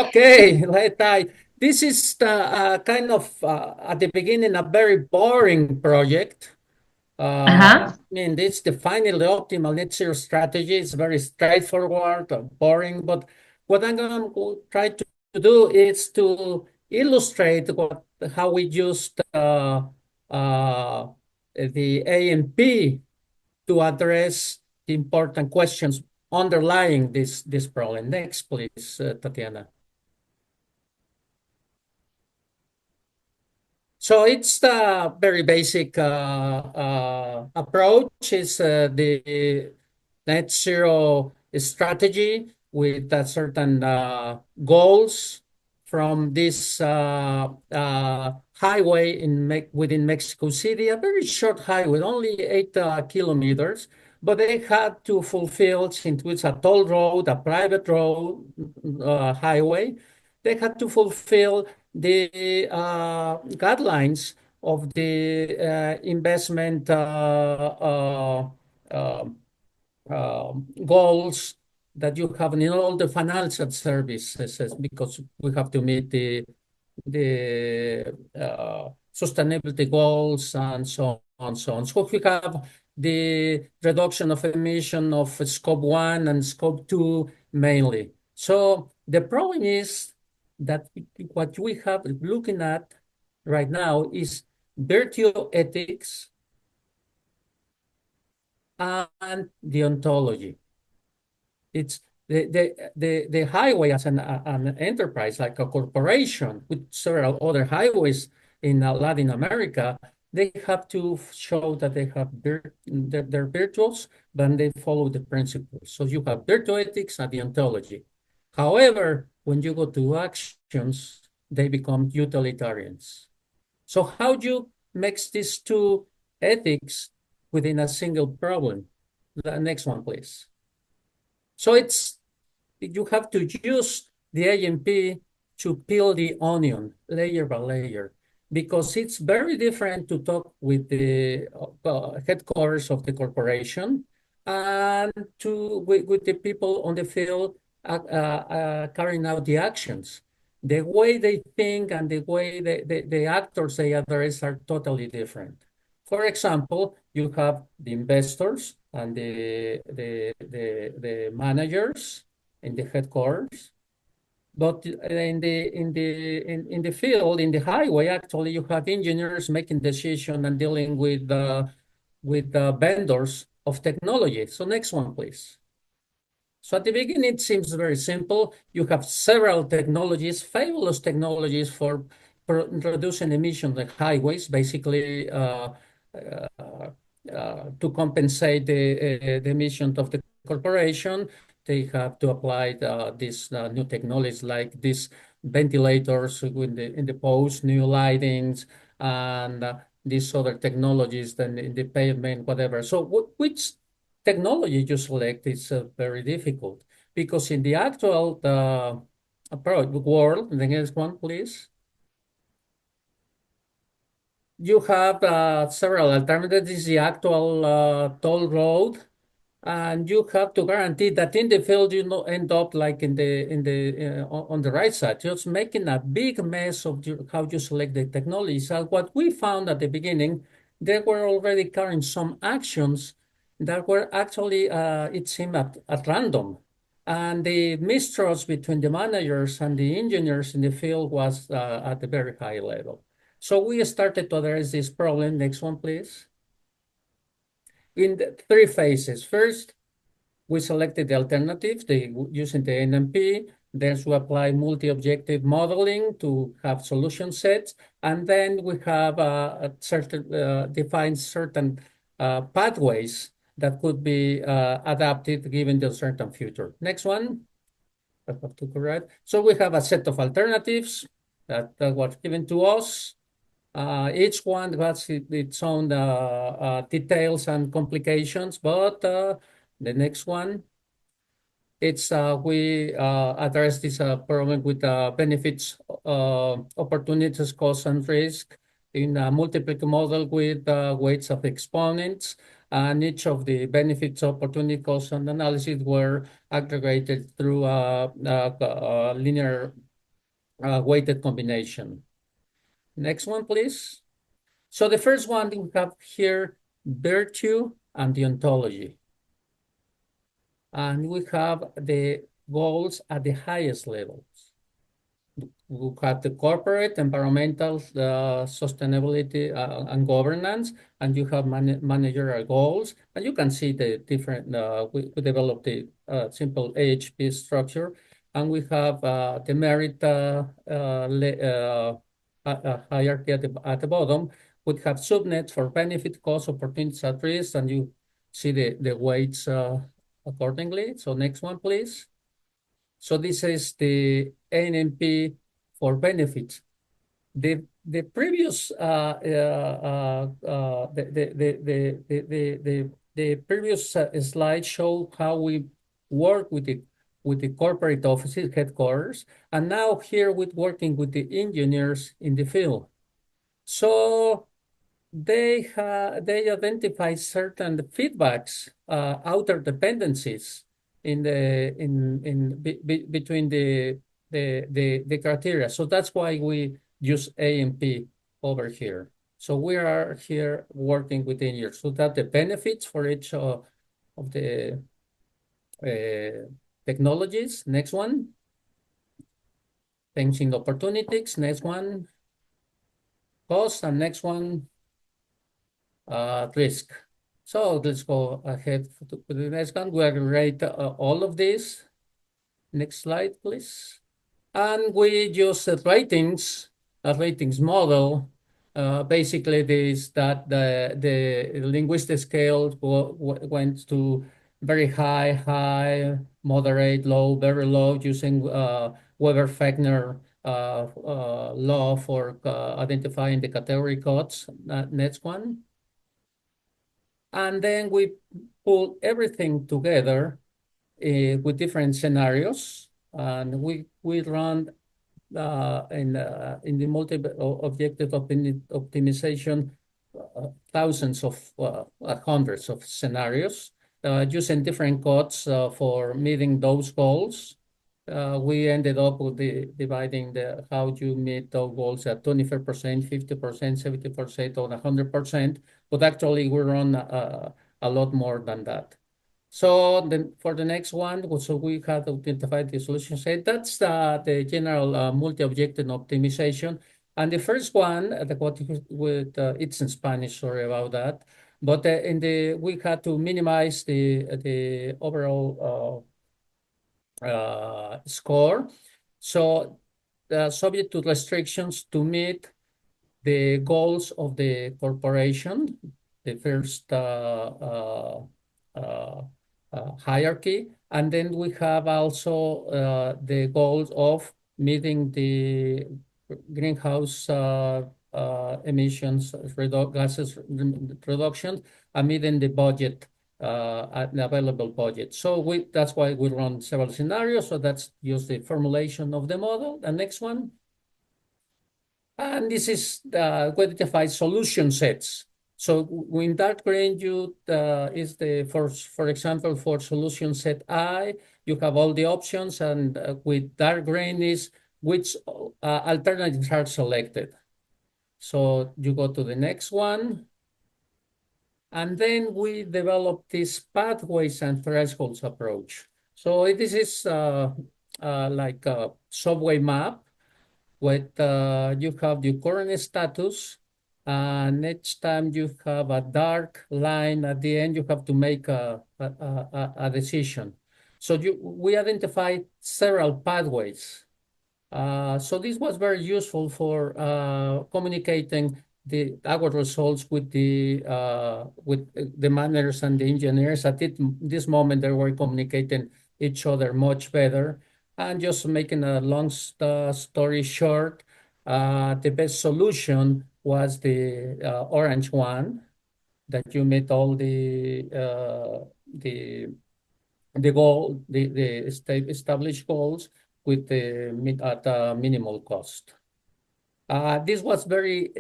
Okay, this is kind of at the beginning a very boring project. I Ajá. mean, it's defining the optimal net zero strategy. It's very straightforward, boring, but what I'm going to try to do is to illustrate how we used the AMP to address the important questions underlying this problem. Next, please, Tatiana. So it's the very basic approach. Is the net zero strategy with certain goals from this highway within Mexico City, a very short highway, only 8 kilometers, but they had to fulfill, since it's a toll road, a private road highway, they had to fulfill the guidelines of the investment uh, goals that you have in all the financial services, because we have to meet the sustainability goals and so on, so on. So we have the reduction of emission of scope 1 and scope 2 mainly. So the problem is that what we have looking at right now is virtue ethics and deontology. It's the highway as an enterprise, like a corporation with several other highways in Latin America. They have to show that they have their virtues, but they follow the principles. So you have virtue ethics and deontology. However, when you go to actions, they become utilitarians. So how do you mix these two ethics within a single problem? The next one, please. So you have to use the AMP to peel the onion layer by layer, because it's very different to talk with the headquarters of the corporation and with the people on the field carrying out the actions. The way they think and the way the actors they address are totally different. For example, you have the investors and the managers in the headquarters. But in the field, in the highway, actually, you have engineers making decision and dealing with vendors of technology. So next one, please. So at the beginning, it seems very simple. You have several technologies, fabulous technologies for reducing emissions on highways, basically to compensate the emissions of the corporation. They have to apply these new technologies like these ventilators in the post, new lightings, and these other technologies then in the pavement, whatever. So which technology you select is very difficult, because in the actual approach world, the next one, please, you have several alternatives. This is the actual toll road, and you have to guarantee that in the field you don't end up like in the on the right side, just making a big mess of how you select the technology. So what we found at the beginning, they were already carrying some actions that were actually it seemed at random, and the mistrust between the managers and the engineers in the field was at a very high level. So we started to address this problem. Next one, please. In the three phases. First, we selected the alternatives using the NMP. Then we apply multi-objective modeling to have solution sets. And then we have defined certain pathways that could be adapted given the certain future. Next one, I have to correct. So we have a set of alternatives that was given to us. Each one has its own details and complications, but the next one, it's we address this problem with benefits, opportunities, costs, and risk in a multiplicative model with weights of exponents. And each of the benefits, opportunity, costs, and analysis were aggregated through linear weighted combination. Next one, please. So the first one we have here, virtue and deontology. And we have the goals at the highest levels. We have the corporate, environmental, sustainability, and governance, and you have managerial goals. And you can see the different, we developed the simple AHP structure, and we have the merit hierarchy at the bottom. We have subnets for benefit, cost, opportunities at risk, and you see the weights accordingly. So next one, please. So this is the ANP for benefits. The previous the previous slide showed how we work with the corporate offices headquarters, and now here we're working with the engineers in the field. So they identify certain feedbacks, outer dependencies in between the criteria. So that's why we use A and P over here. So we are here working with engineers so that the benefits for each of the technologies. Next one. Changing opportunities. Next one. Cost, and next one, risk. So let's go ahead to the next one. We are going to rate all of this. Next slide, please. And we use a ratings model. Basically, this that the linguistic scale went to very high, moderate, low, very low, using Weber-Fechner law for identifying the category codes. Next one. And then we pull everything together with different scenarios, and we run in the multi-objective optimization thousands of hundreds of scenarios using different codes for meeting those goals. We ended up with dividing how you meet those goals at 25%, 50%, 70%, or 100%, but actually we run a lot more than that. So then for the next one, so we have identified the solution set. That's the general multi-objective optimization. And the first one, it's in Spanish, sorry about that. But we had to minimize the overall score. So subject to restrictions to meet the goals of the corporation, the first hierarchy. And then we have also the goals of meeting the greenhouse emissions gases reduction, and meeting the budget, at the available budget. So that's why we run several scenarios. So that's just the formulation of the model. The next one. And this is the identified solution sets. So in dark green, is for example, for solution set I, you have all the options, and with dark green is which alternatives are selected. So you go to the next one. And then we develop this pathways and thresholds approach. So this is like a subway map with you have the current status, and each time you have a dark line at the end, you have to make a decision. So we identified several pathways. So this was very useful for communicating our results with the managers and the engineers. At this moment, they were communicating each other much better. And just making a long story short, the best solution was the orange one, that you met all the established goals with at a minimal cost. This was very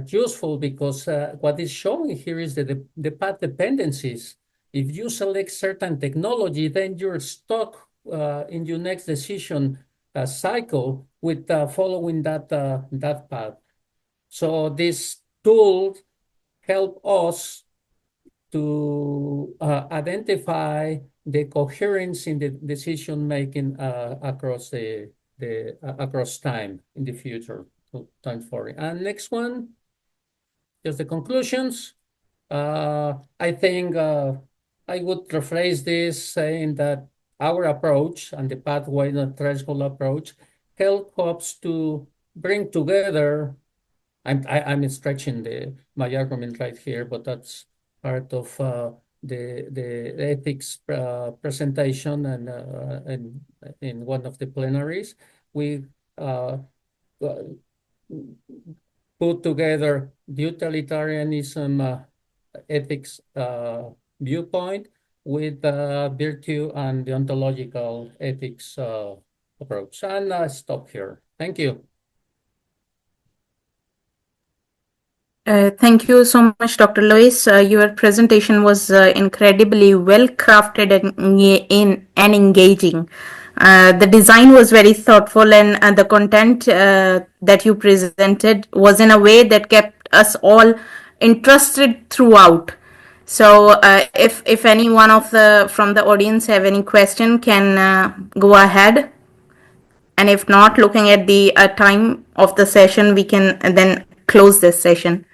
useful because what is showing here is that the path dependencies. If you select certain technology, then you're stuck in your next decision cycle with following that path. So this tool help us to identify the coherence in the decision making across across time in the future. Time for it. And next one, just the conclusions. I think I would rephrase this saying that our approach and the pathway and threshold approach help us to bring together. I'm stretching my argument right here, but that's part of the ethics presentation and in one of the plenaries. We uh, put together the utilitarianism ethics viewpoint with virtue and the ontological ethics approach. And I stop here. Thank you. Thank you so much, Dr. Lois. Your presentation was incredibly well crafted and engaging. The design was very thoughtful, and the content that you presented was in a way that kept us all interested throughout. So, if any one of the from the audience have any question, can go ahead. And if not, looking at the time of the session, we can then close this session.